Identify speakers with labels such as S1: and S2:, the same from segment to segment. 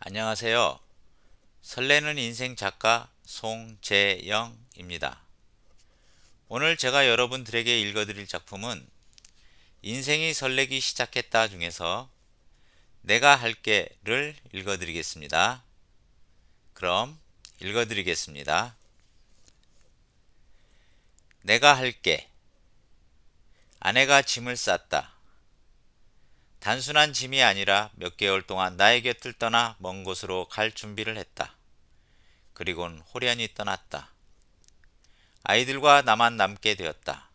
S1: 안녕하세요. 설레는 인생 작가 송재영입니다. 오늘 제가 여러분들에게 읽어드릴 작품은 인생이 설레기 시작했다 중에서 내가 할게를 읽어드리겠습니다. 그럼 읽어드리겠습니다. 내가 할게. 아내가 짐을 쌌다. 단순한 짐이 아니라 몇 개월 동안 나의 곁을 떠나 먼 곳으로 갈 준비를 했다. 그리곤 호련히 떠났다. 아이들과 나만 남게 되었다.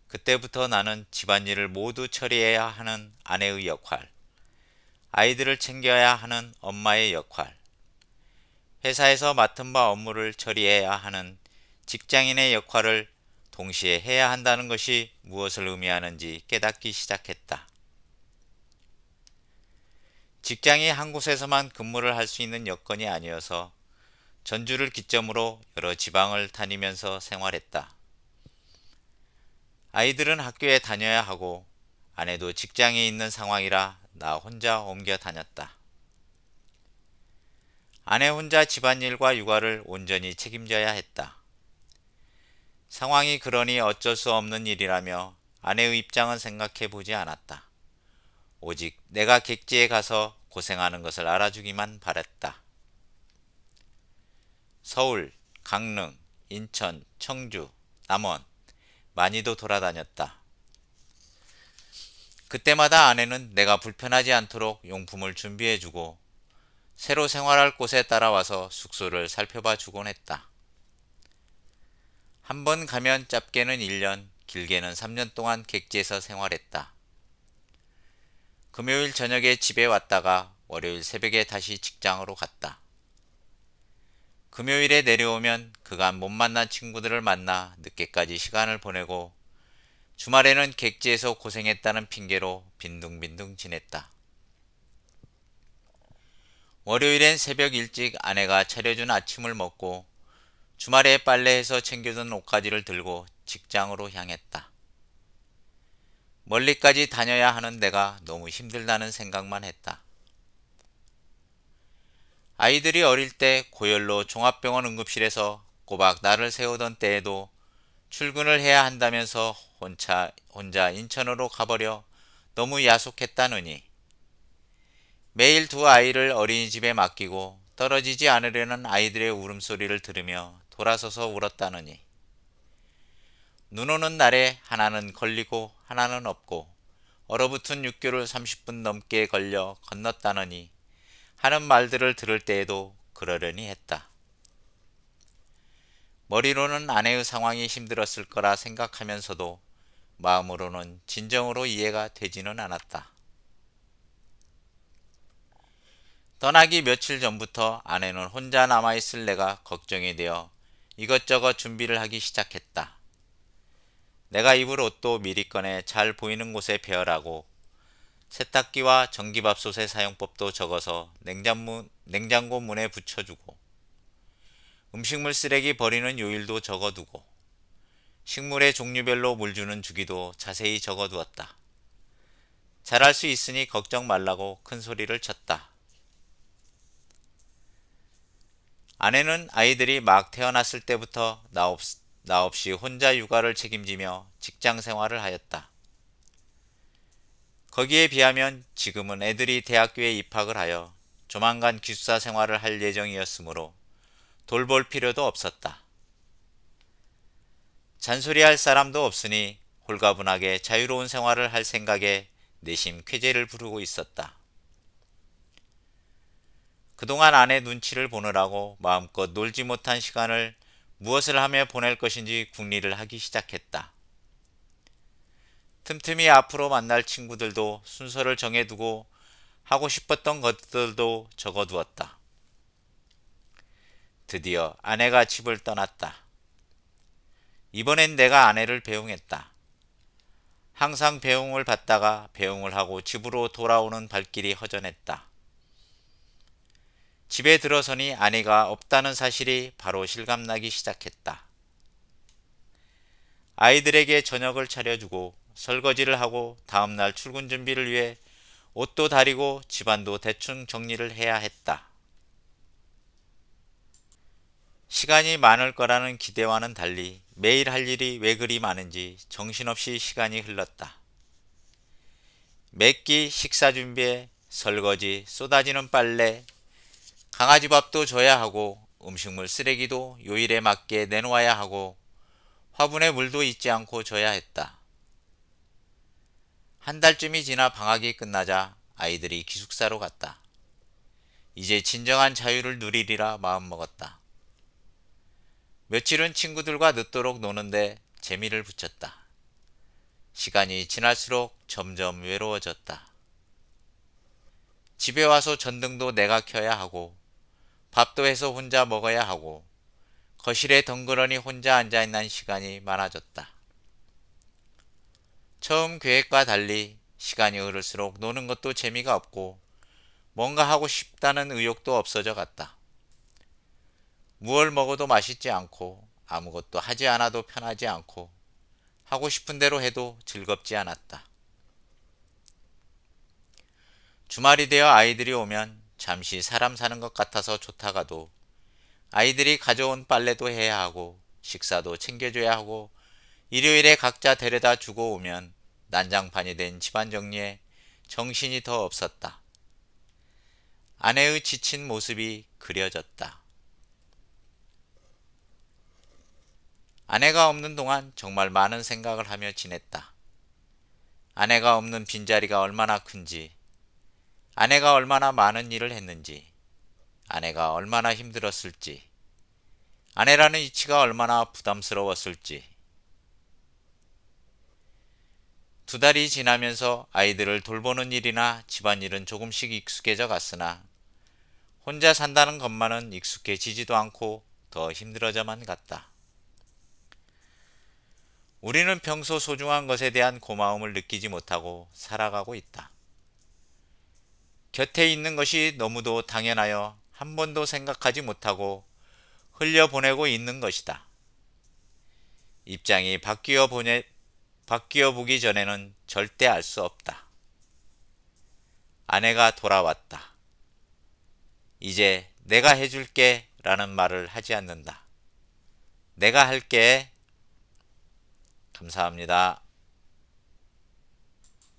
S1: 그때부터 나는 집안일을 모두 처리해야 하는 아내의 역할, 아이들을 챙겨야 하는 엄마의 역할, 회사에서 맡은 바 업무를 처리해야 하는 직장인의 역할을 동시에 해야 한다는 것이 무엇을 의미하는지 깨닫기 시작했다. 직장이 한 곳에서만 근무를 할 수 있는 여건이 아니어서 전주를 기점으로 여러 지방을 다니면서 생활했다. 아이들은 학교에 다녀야 하고 아내도 직장에 있는 상황이라 나 혼자 옮겨 다녔다. 아내 혼자 집안일과 육아를 온전히 책임져야 했다. 상황이 그러니 어쩔 수 없는 일이라며 아내의 입장은 생각해 보지 않았다. 오직 내가 객지에 가서 고생하는 것을 알아주기만 바랬다. 서울, 강릉, 인천, 청주, 남원 많이도 돌아다녔다. 그때마다 아내는 내가 불편하지 않도록 용품을 준비해주고 새로 생활할 곳에 따라와서 숙소를 살펴봐 주곤 했다. 한 번 가면 짧게는 1년, 길게는 3년 동안 객지에서 생활했다. 금요일 저녁에 집에 왔다가 월요일 새벽에 다시 직장으로 갔다. 금요일에 내려오면 그간 못 만난 친구들을 만나 늦게까지 시간을 보내고 주말에는 객지에서 고생했다는 핑계로 빈둥빈둥 지냈다. 월요일엔 새벽 일찍 아내가 차려준 아침을 먹고 주말에 빨래해서 챙겨둔 옷가지를 들고 직장으로 향했다. 멀리까지 다녀야 하는 내가 너무 힘들다는 생각만 했다. 아이들이 어릴 때 고열로 종합병원 응급실에서 꼬박 나를 세우던 때에도 출근을 해야 한다면서 혼자 인천으로 가버려 너무 야속했다느니 매일 두 아이를 어린이집에 맡기고 떨어지지 않으려는 아이들의 울음소리를 들으며 돌아서서 울었다느니 눈 오는 날에 하나는 걸리고 하나는 없고 얼어붙은 육교를 30분 넘게 걸려 건넜다느니 하는 말들을 들을 때에도 그러려니 했다. 머리로는 아내의 상황이 힘들었을 거라 생각하면서도 마음으로는 진정으로 이해가 되지는 않았다. 떠나기 며칠 전부터 아내는 혼자 남아있을 내가 걱정이 되어 이것저것 준비를 하기 시작했다. 내가 입을 옷도 미리 꺼내 잘 보이는 곳에 배열하고 세탁기와 전기밥솥의 사용법도 적어서 냉장고 문에 붙여주고 음식물 쓰레기 버리는 요일도 적어두고 식물의 종류별로 물 주는 주기도 자세히 적어두었다. 잘할 수 있으니 걱정 말라고 큰 소리를 쳤다. 아내는 아이들이 막 태어났을 때부터 나 없이 혼자 육아를 책임지며 직장 생활을 하였다. 거기에 비하면 지금은 애들이 대학교에 입학을 하여 조만간 기숙사 생활을 할 예정이었으므로 돌볼 필요도 없었다. 잔소리할 사람도 없으니 홀가분하게 자유로운 생활을 할 생각에 내심 쾌재를 부르고 있었다. 그동안 아내 눈치를 보느라고 마음껏 놀지 못한 시간을 무엇을 하며 보낼 것인지 궁리를 하기 시작했다. 틈틈이 앞으로 만날 친구들도 순서를 정해두고 하고 싶었던 것들도 적어두었다. 드디어 아내가 집을 떠났다. 이번엔 내가 아내를 배웅했다. 항상 배웅을 받다가 배웅을 하고 집으로 돌아오는 발길이 허전했다. 집에 들어서니 아내가 없다는 사실이 바로 실감나기 시작했다. 아이들에게 저녁을 차려주고 설거지를 하고 다음날 출근 준비를 위해 옷도 다리고 집안도 대충 정리를 해야 했다. 시간이 많을 거라는 기대와는 달리 매일 할 일이 왜 그리 많은지 정신없이 시간이 흘렀다. 매끼 식사 준비에 설거지, 쏟아지는 빨래, 강아지 밥도 줘야 하고 음식물 쓰레기도 요일에 맞게 내놓아야 하고 화분에 물도 잊지 않고 줘야 했다. 한 달쯤이 지나 방학이 끝나자 아이들이 기숙사로 갔다. 이제 진정한 자유를 누리리라 마음먹었다. 며칠은 친구들과 늦도록 노는데 재미를 붙였다. 시간이 지날수록 점점 외로워졌다. 집에 와서 전등도 내가 켜야 하고 밥도 해서 혼자 먹어야 하고 거실에 덩그러니 혼자 앉아있는 시간이 많아졌다. 처음 계획과 달리 시간이 흐를수록 노는 것도 재미가 없고 뭔가 하고 싶다는 의욕도 없어져 갔다. 무얼 먹어도 맛있지 않고 아무것도 하지 않아도 편하지 않고 하고 싶은 대로 해도 즐겁지 않았다. 주말이 되어 아이들이 오면 잠시 사람 사는 것 같아서 좋다가도 아이들이 가져온 빨래도 해야 하고 식사도 챙겨줘야 하고 일요일에 각자 데려다 주고 오면 난장판이 된 집안 정리에 정신이 더 없었다. 아내의 지친 모습이 그려졌다. 아내가 없는 동안 정말 많은 생각을 하며 지냈다. 아내가 없는 빈자리가 얼마나 큰지, 아내가 얼마나 많은 일을 했는지, 아내가 얼마나 힘들었을지, 아내라는 이치가 얼마나 부담스러웠을지. 2달이 지나면서 아이들을 돌보는 일이나 집안일은 조금씩 익숙해져 갔으나 혼자 산다는 것만은 익숙해지지도 않고 더 힘들어져만 갔다. 우리는 평소 소중한 것에 대한 고마움을 느끼지 못하고 살아가고 있다. 곁에 있는 것이 너무도 당연하여 한 번도 생각하지 못하고 흘려보내고 있는 것이다. 입장이 바뀌어 보기 전에는 절대 알 수 없다. 아내가 돌아왔다. 이제 내가 해줄게 라는 말을 하지 않는다. 내가 할게. 감사합니다.